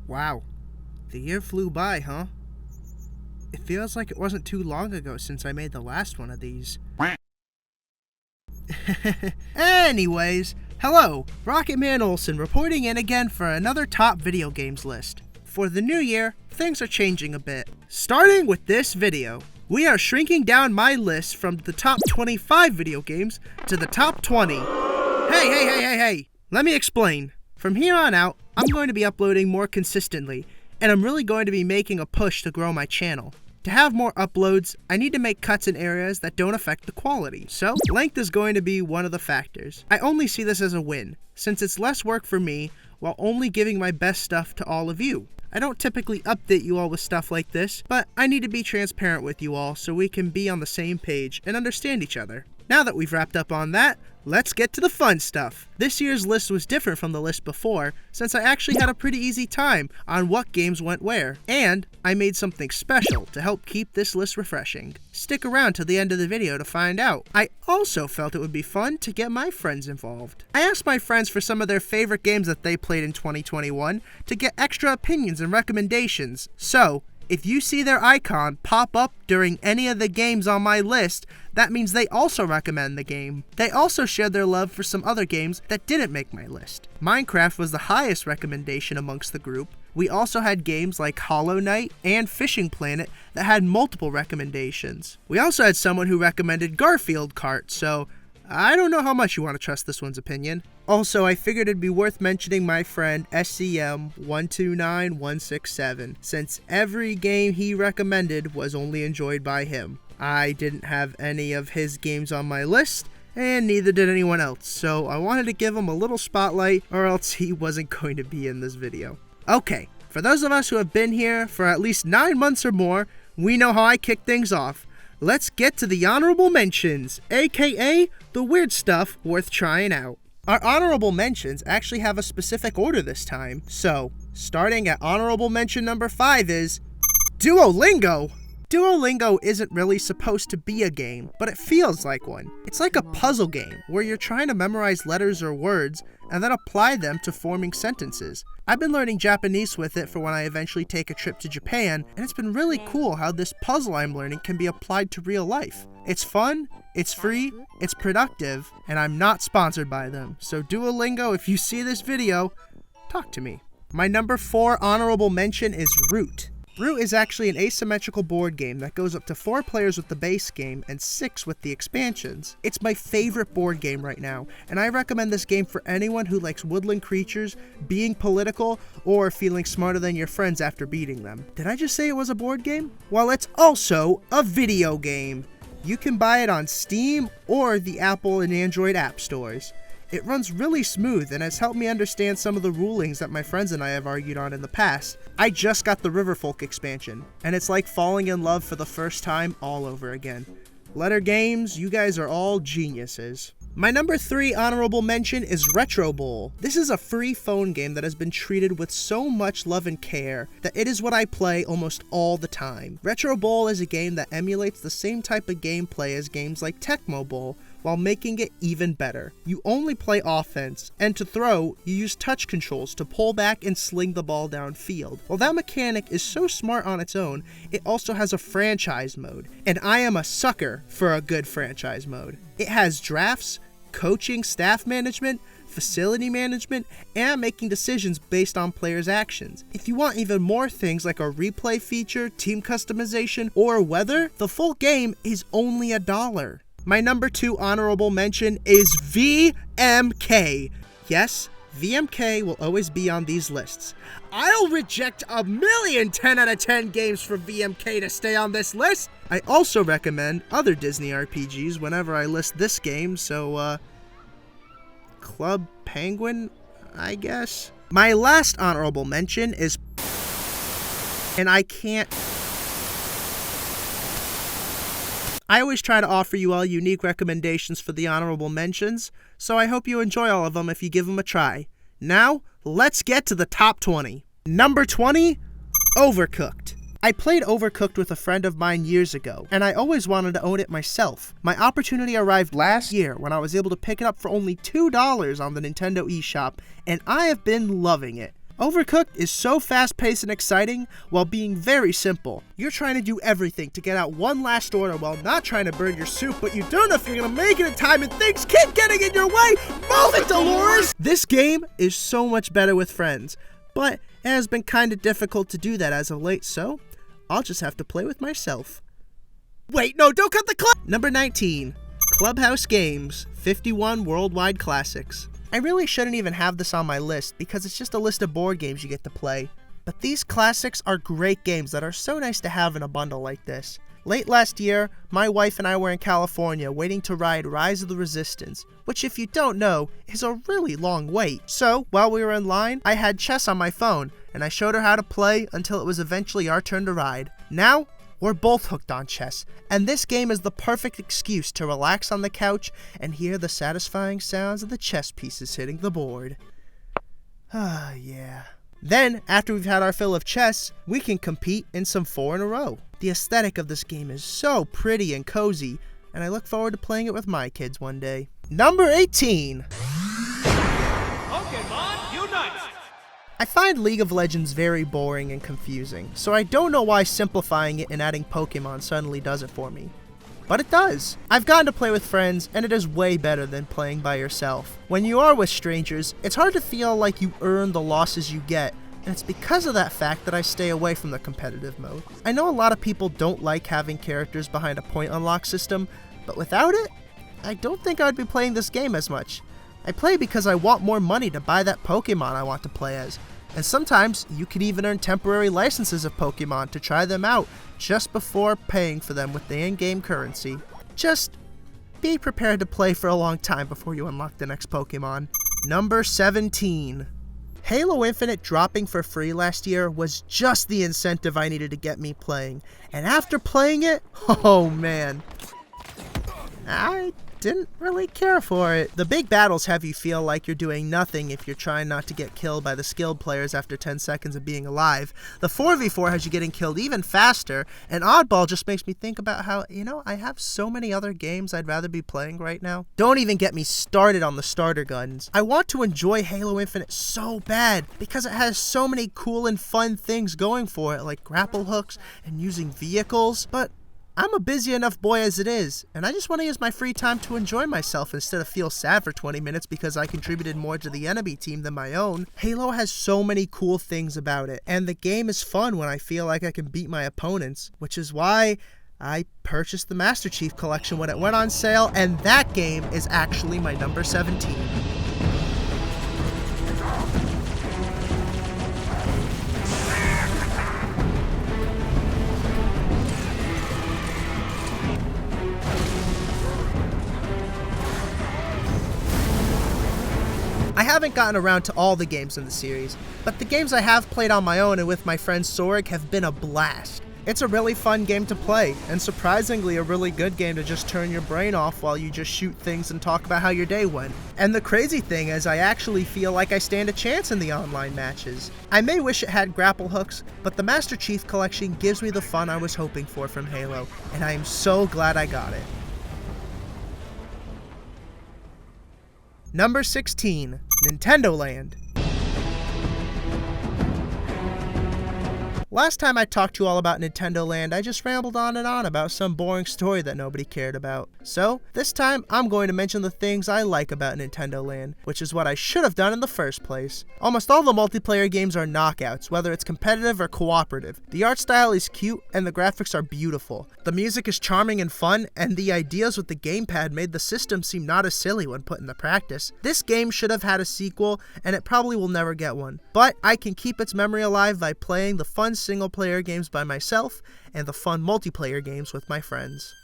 Wow, the year flew by, huh? It feels like it wasn't too long ago since I made the last one of these. Anyways, hello, Rocketman Olsen reporting in again for another top video games list. For the new year, things are changing a bit. Starting with this video, we are shrinking down my list from the top 25 video games to the top 20. Hey, let me explain. From here on out, I'm going to be uploading more consistently, and I'm really going to be making a push to grow my channel. To have more uploads, I need to make cuts in areas that don't affect the quality, so length is going to be one of the factors. I only see this as a win, since it's less work for me while only giving my best stuff to all of you. I don't typically update you all with stuff like this, but I need to be transparent with you all so we can be on the same page and understand each other. Now that we've wrapped up on that, let's get to the fun stuff. This year's list was different from the list before, since I actually had a pretty easy time on what games went where, and I made something special to help keep this list refreshing. Stick around to the end of the video to find out. I also felt it would be fun to get my friends involved. I asked my friends for some of their favorite games that they played in 2021 to get extra opinions and recommendations, so if you see their icon pop up during any of the games on my list, that means they also recommend the game. They also shared their love for some other games that didn't make my list. Minecraft was the highest recommendation amongst the group. We also had games like Hollow Knight and Fishing Planet that had multiple recommendations. We also had someone who recommended Garfield Kart, so I don't know how much you want to trust this one's opinion. Also, I figured it'd be worth mentioning my friend SCM129167, since every game he recommended was only enjoyed by him. I didn't have any of his games on my list, and neither did anyone else, so I wanted to give him a little spotlight, or else he wasn't going to be in this video. Okay, for those of us who have been here for at least 9 months or more, we know how I kick things off. Let's get to the honorable mentions, aka the weird stuff worth trying out. Our honorable mentions actually have a specific order this time, so starting at honorable mention number 5 is Duolingo. Duolingo isn't really supposed to be a game, but it feels like one. It's like a puzzle game where you're trying to memorize letters or words and then apply them to forming sentences. I've been learning Japanese with it for when I eventually take a trip to Japan, and it's been really cool how this puzzle I'm learning can be applied to real life. It's fun, it's free, it's productive, and I'm not sponsored by them. So Duolingo, if you see this video, talk to me. My number 4 honorable mention is Root. Root is actually an asymmetrical board game that goes up to 4 players with the base game and 6 with the expansions. It's my favorite board game right now, and I recommend this game for anyone who likes woodland creatures, being political, or feeling smarter than your friends after beating them. Did I just say it was a board game? Well, it's also a video game. You can buy it on Steam or the Apple and Android app stores. It runs really smooth and has helped me understand some of the rulings that my friends and I have argued on in the past. I just got the Riverfolk expansion, and it's like falling in love for the first time all over again. Letter Games, you guys are all geniuses. My number 3 honorable mention is Retro Bowl. This is a free phone game that has been treated with so much love and care that it is what I play almost all the time. Retro Bowl is a game that emulates the same type of gameplay as games like Tecmo Bowl, while making it even better. You only play offense, and to throw, you use touch controls to pull back and sling the ball downfield. While that mechanic is so smart on its own, it also has a franchise mode, and I am a sucker for a good franchise mode. It has drafts, coaching, staff management, facility management, and making decisions based on players' actions. If you want even more things like a replay feature, team customization, or weather, the full game is only $1. My number 2 honorable mention is VMK. Yes, VMK will always be on these lists. I'll reject a million 10 out of 10 games for VMK to stay on this list. I also recommend other Disney RPGs whenever I list this game, so Club Penguin, I guess. My last honorable mention is, and I always try to offer you all unique recommendations for the honorable mentions, so I hope you enjoy all of them if you give them a try. Now, let's get to the top 20. Number 20, Overcooked. I played Overcooked with a friend of mine years ago, and I always wanted to own it myself. My opportunity arrived last year when I was able to pick it up for only $2 on the Nintendo eShop, and I have been loving it. Overcooked is so fast-paced and exciting while being very simple. You're trying to do everything to get out one last order while not trying to burn your soup, but you don't know if you're gonna make it in time and things keep getting in your way. Move it, Dolores! This game is so much better with friends, but it has been kind of difficult to do that as of late, so I'll just have to play with myself. Wait, no, don't cut the clip! Number 19. Clubhouse Games, 51 Worldwide Classics. I really shouldn't even have this on my list because it's just a list of board games you get to play. But these classics are great games that are so nice to have in a bundle like this. Late last year, my wife and I were in California waiting to ride Rise of the Resistance, which if you don't know, is a really long wait. So, while we were in line, I had chess on my phone, and I showed her how to play until it was eventually our turn to ride. Now, we're both hooked on chess, and this game is the perfect excuse to relax on the couch and hear the satisfying sounds of the chess pieces hitting the board. Ah, yeah. Then, after we've had our fill of chess, we can compete in some 4 in a row. The aesthetic of this game is so pretty and cozy, and I look forward to playing it with my kids one day. Number 18! Pokemon Unite! I find League of Legends very boring and confusing, so I don't know why simplifying it and adding Pokemon suddenly does it for me. But it does. I've gotten to play with friends, and it is way better than playing by yourself. When you are with strangers, it's hard to feel like you earn the losses you get, and it's because of that fact that I stay away from the competitive mode. I know a lot of people don't like having characters behind a point unlock system, but without it, I don't think I'd be playing this game as much. I play because I want more money to buy that Pokemon I want to play as. And sometimes you can even earn temporary licenses of Pokemon to try them out just before paying for them with the in-game currency. Just be prepared to play for a long time before you unlock the next Pokemon. Number 17. Halo Infinite dropping for free last year was just the incentive I needed to get me playing. And after playing it, oh man, I didn't really care for it. The big battles have you feel like you're doing nothing if you're trying not to get killed by the skilled players after 10 seconds of being alive. The 4v4 has you getting killed even faster, and Oddball just makes me think about how, I have so many other games I'd rather be playing right now. Don't even get me started on the starter guns. I want to enjoy Halo Infinite so bad because it has so many cool and fun things going for it, like grapple hooks and using vehicles, but I'm a busy enough boy as it is, and I just want to use my free time to enjoy myself instead of feel sad for 20 minutes because I contributed more to the enemy team than my own. Halo has so many cool things about it, and the game is fun when I feel like I can beat my opponents, which is why I purchased the Master Chief Collection when it went on sale, and that game is actually my number 17. I haven't gotten around to all the games in the series, but the games I have played on my own and with my friend Sorik have been a blast. It's a really fun game to play, and surprisingly a really good game to just turn your brain off while you just shoot things and talk about how your day went. And the crazy thing is I actually feel like I stand a chance in the online matches. I may wish it had grapple hooks, but the Master Chief Collection gives me the fun I was hoping for from Halo, and I am so glad I got it. Number 16. Nintendo Land. Last time I talked to you all about Nintendo Land, I just rambled on and on about some boring story that nobody cared about. So, this time, I'm going to mention the things I like about Nintendo Land, which is what I should have done in the first place. Almost all the multiplayer games are knockouts, whether it's competitive or cooperative. The art style is cute, and the graphics are beautiful. The music is charming and fun, and the ideas with the gamepad made the system seem not as silly when put into practice. This game should have had a sequel, and it probably will never get one. But I can keep its memory alive by playing the fun single-player games by myself and the fun multiplayer games with my friends.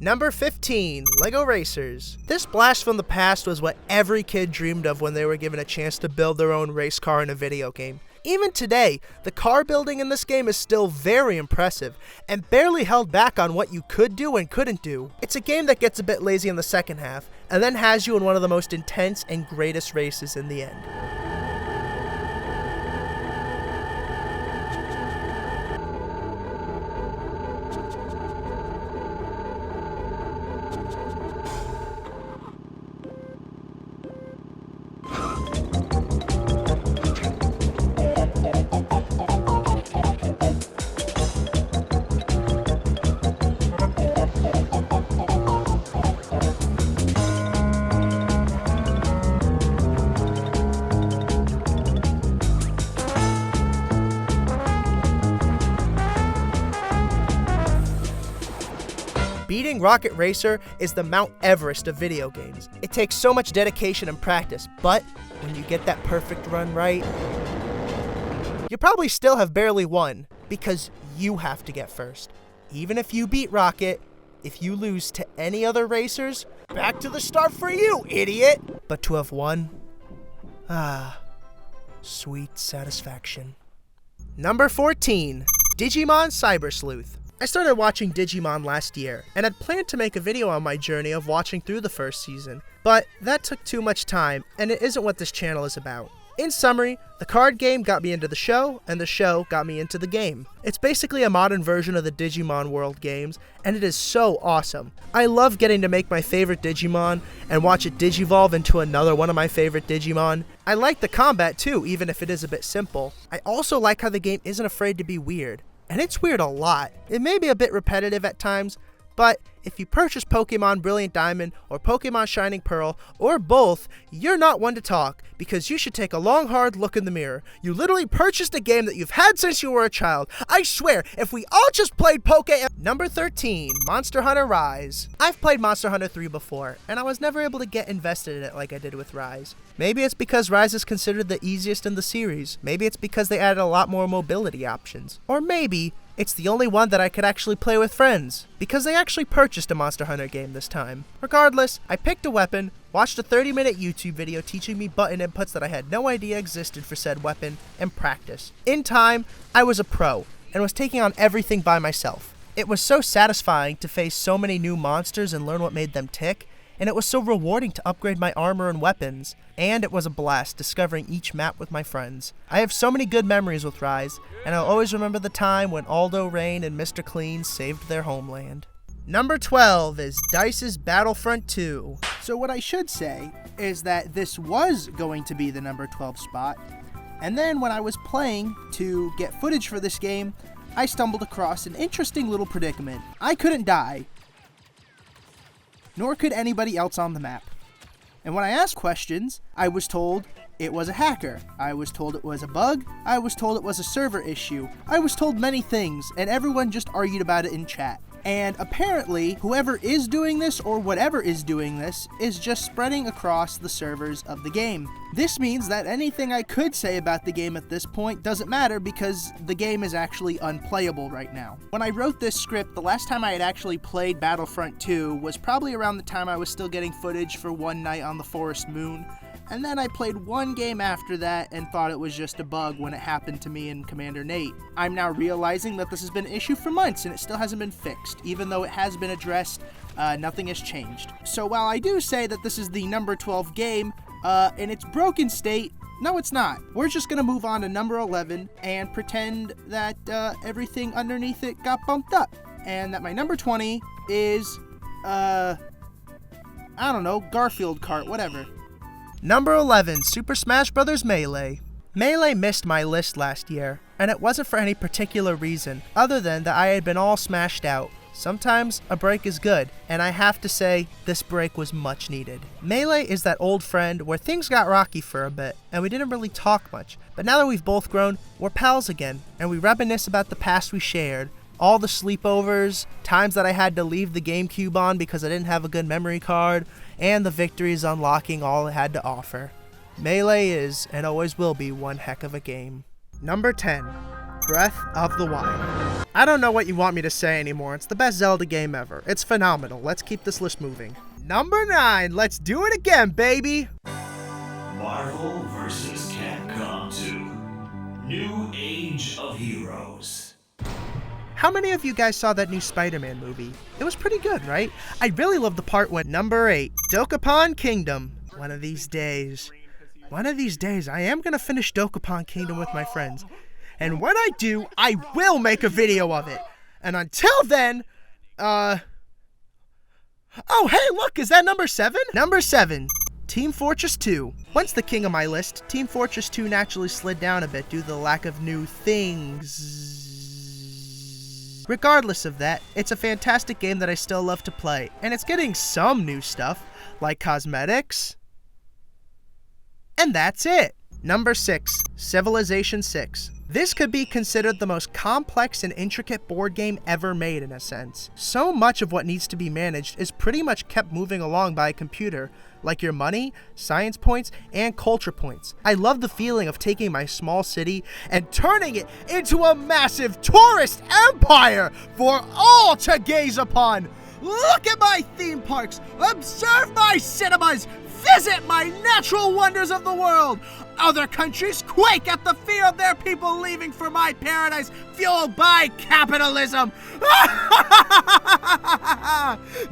Number 15, LEGO Racers. This blast from the past was what every kid dreamed of when they were given a chance to build their own race car in a video game. Even today, the car building in this game is still very impressive, and barely held back on what you could do and couldn't do. It's a game that gets a bit lazy in the second half, and then has you in one of the most intense and greatest races in the end. Beating Rocket Racer is the Mount Everest of video games. It takes so much dedication and practice, but when you get that perfect run right, you probably still have barely won, because you have to get first. Even if you beat Rocket, if you lose to any other racers, back to the start for you, idiot! But to have won, sweet satisfaction. Number 14, Digimon Cyber Sleuth. I started watching Digimon last year, and had planned to make a video on my journey of watching through the first season, but that took too much time, and it isn't what this channel is about. In summary, the card game got me into the show, and the show got me into the game. It's basically a modern version of the Digimon World games, and it is so awesome. I love getting to make my favorite Digimon, and watch it digivolve into another one of my favorite Digimon. I like the combat too, even if it is a bit simple. I also like how the game isn't afraid to be weird. And it's weird a lot. It may be a bit repetitive at times, but if you purchase Pokemon Brilliant Diamond or Pokemon Shining Pearl, or both, you're not one to talk, because you should take a long hard look in the mirror. You literally purchased a game that you've had since you were a child. I swear, if we all just played Number 13, Monster Hunter Rise. I've played Monster Hunter 3 before, and I was never able to get invested in it like I did with Rise. Maybe it's because Rise is considered the easiest in the series. Maybe it's because they added a lot more mobility options. Or maybe it's the only one that I could actually play with friends, because they actually purchased a Monster Hunter game this time. Regardless, I picked a weapon, watched a 30-minute YouTube video teaching me button inputs that I had no idea existed for said weapon, and practice. In time, I was a pro, and was taking on everything by myself. It was so satisfying to face so many new monsters and learn what made them tick, and it was so rewarding to upgrade my armor and weapons, and it was a blast discovering each map with my friends. I have so many good memories with Rise, and I'll always remember the time when Aldo, Rain, and Mr. Clean saved their homeland. Number 12 is DICE's Battlefront 2. So what I should say is that this was going to be the number 12 spot, and then when I was playing to get footage for this game, I stumbled across an interesting little predicament. I couldn't die, nor could anybody else on the map. And when I asked questions, I was told it was a hacker. I was told it was a bug. I was told it was a server issue. I was told many things, and everyone just argued about it in chat. And apparently, whoever is doing this, or whatever is doing this, is just spreading across the servers of the game. This means that anything I could say about the game at this point doesn't matter, because the game is actually unplayable right now. When I wrote this script, the last time I had actually played Battlefront 2 was probably around the time I was still getting footage for One Night on the Forest Moon. And then I played one game after that and thought it was just a bug when it happened to me and Commander Nate. I'm now realizing that this has been an issue for months and it still hasn't been fixed. Even though it has been addressed, nothing has changed. So while I do say that this is the number 12 game, in its broken state, no it's not. We're just gonna move on to number 11 and pretend that everything underneath it got bumped up. And that my number 20 is, I don't know, Garfield Kart, whatever. Number 11, Super Smash Bros. Melee. Melee missed my list last year, and it wasn't for any particular reason, other than that I had been all smashed out. Sometimes a break is good, and I have to say, this break was much needed. Melee is that old friend where things got rocky for a bit, and we didn't really talk much, but now that we've both grown, we're pals again, and we reminisce about the past we shared. All the sleepovers, times that I had to leave the GameCube on because I didn't have a good memory card, and the victories unlocking all it had to offer. Melee is, and always will be, one heck of a game. Number 10, Breath of the Wild. I don't know what you want me to say anymore. It's the best Zelda game ever. It's phenomenal. Let's keep this list moving. Number 9, let's do it again, baby! Marvel vs. Capcom 2. New Age of Heroes. How many of you guys saw that new Spider-Man movie? It was pretty good, right? I really loved the part when number 8, Dokapon Kingdom. One of these days, I am gonna finish Dokapon Kingdom with my friends. And when I do, I will make a video of it. And until then, oh, hey, look, is that number 7? Number 7, Team Fortress 2. Once the king of my list, Team Fortress 2 naturally slid down a bit due to the lack of new things. Regardless of that, it's a fantastic game that I still love to play, and it's getting some new stuff, like cosmetics. And that's it. Number 6, Civilization 6. This could be considered the most complex and intricate board game ever made in a sense. So much of what needs to be managed is pretty much kept moving along by a computer, like your money, science points, and culture points. I love the feeling of taking my small city and turning it into a massive tourist empire for all to gaze upon. Look at my theme parks, observe my cinemas, visit my natural wonders of the world. Other countries quake at the fear of their people leaving for my paradise, fueled by capitalism.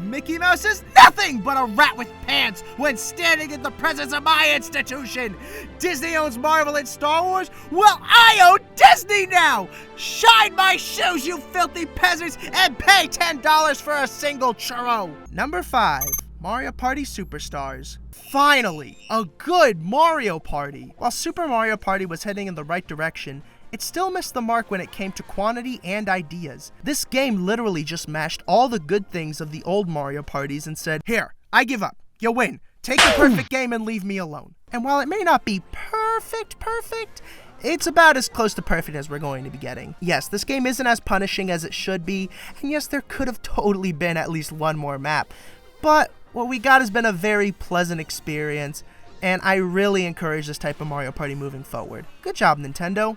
Mickey Mouse is nothing but a rat with pants when standing in the presence of my institution. Disney owns Marvel and Star Wars? Well, I own Disney now. Shine my shoes, you filthy peasants, and pay $10 for a single churro. Number 5, Mario Party Superstars. Finally, a good Mario Party! While Super Mario Party was heading in the right direction, it still missed the mark when it came to quantity and ideas. This game literally just mashed all the good things of the old Mario Parties and said, "Here, I give up. You win. Take the perfect game and leave me alone." And while it may not be perfect, it's about as close to perfect as we're going to be getting. Yes, this game isn't as punishing as it should be, and yes, there could have totally been at least one more map, but what we got has been a very pleasant experience, and I really encourage this type of Mario Party moving forward. Good job, Nintendo.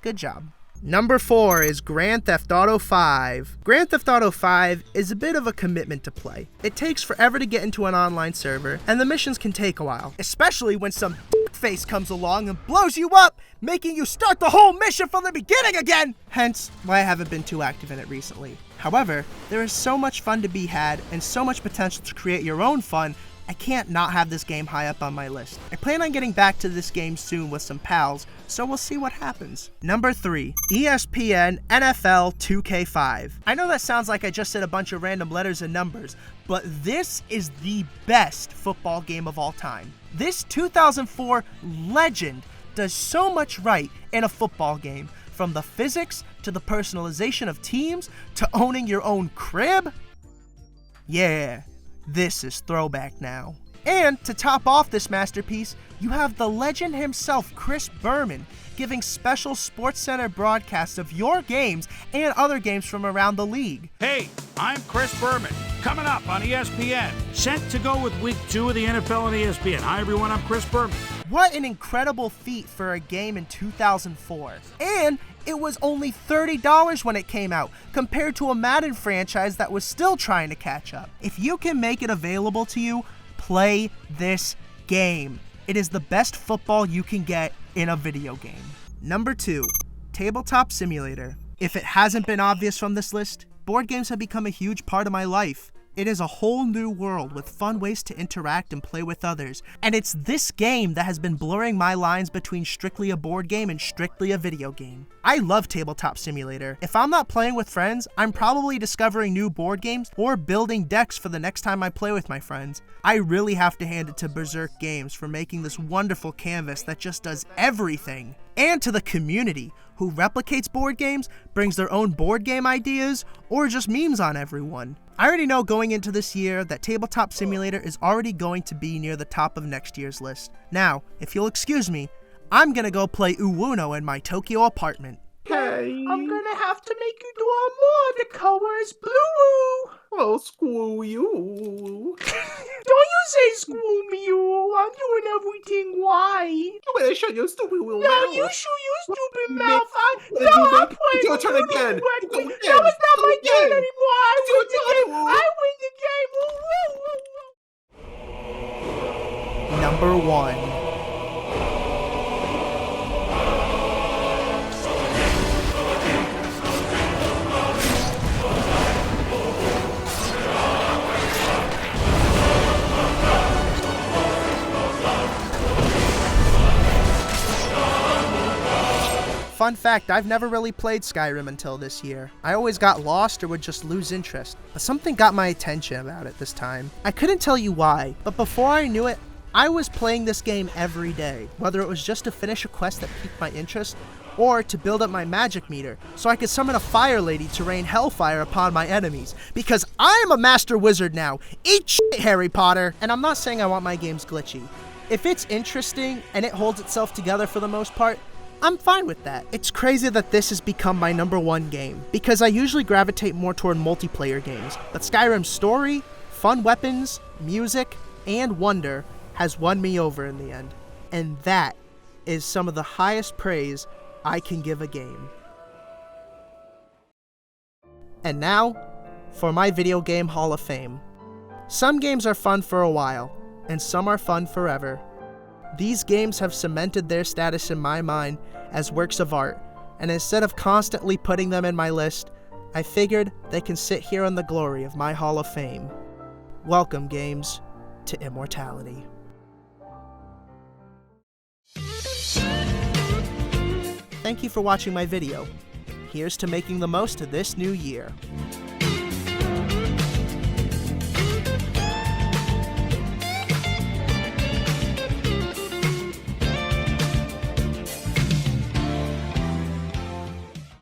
Good job. Number 4 is Grand Theft Auto 5. Grand Theft Auto 5 is a bit of a commitment to play. It takes forever to get into an online server, and the missions can take a while, especially when some face comes along and blows you up, making you start the whole mission from the beginning again! Hence, why I haven't been too active in it recently. However, there is so much fun to be had, and so much potential to create your own fun, I can't not have this game high up on my list. I plan on getting back to this game soon with some pals, so we'll see what happens. Number 3, ESPN NFL 2K5. I know that sounds like I just said a bunch of random letters and numbers, but this is the best football game of all time. This 2004 legend does so much right in a football game, from the physics to the personalization of teams to owning your own crib. Yeah. This is throwback now. And to top off this masterpiece, you have the legend himself, Chris Berman, giving special SportsCenter broadcasts of your games and other games from around the league. Hey, I'm Chris Berman. Coming up on ESPN. Set to go with Week 2 of the NFL on ESPN. Hi, everyone. I'm Chris Berman. What an incredible feat for a game in 2004. And it was only $30 when it came out, compared to a Madden franchise that was still trying to catch up. If you can make it available to you, play this game. It is the best football you can get in a video game. Number 2, Tabletop Simulator. If it hasn't been obvious from this list, board games have become a huge part of my life. It is a whole new world with fun ways to interact and play with others, and it's this game that has been blurring my lines between strictly a board game and strictly a video game. I love Tabletop Simulator. If I'm not playing with friends, I'm probably discovering new board games or building decks for the next time I play with my friends. I really have to hand it to Berserk Games for making this wonderful canvas that just does everything. And to the community, who replicates board games, brings their own board game ideas, or just memes on everyone. I already know going into this year that Tabletop Simulator is already going to be near the top of next year's list. Now, if you'll excuse me, I'm gonna go play Uwuno in my Tokyo apartment. Hey, I'm gonna have to make you draw more. The color is blue. Oh, screw you. Don't you say screw me, you. I'm doing everything right. You better shut your stupid little mouth. No, you shut your stupid mouth. I'm playing. Your turn again. No, it's not my turn anymore. I win the game. Number 1. fun fact, I've never really played Skyrim until this year. I always got lost or would just lose interest, but something got my attention about it this time. I couldn't tell you why, but before I knew it, I was playing this game every day, whether it was just to finish a quest that piqued my interest, or to build up my magic meter, so I could summon a fire lady to rain hellfire upon my enemies, because I'm a master wizard now! Eat shit, Harry Potter! And I'm not saying I want my games glitchy. If it's interesting, and it holds itself together for the most part, I'm fine with that. It's crazy that this has become my #1 game, because I usually gravitate more toward multiplayer games, but Skyrim's story, fun weapons, music, and wonder has won me over in the end. And that is some of the highest praise I can give a game. And now, for my video game Hall of Fame. Some games are fun for a while, and some are fun forever. These games have cemented their status in my mind as works of art, and instead of constantly putting them in my list, I figured they can sit here in the glory of my Hall of Fame. Welcome, games, to immortality. Thank you for watching my video. Here's to making the most of this new year.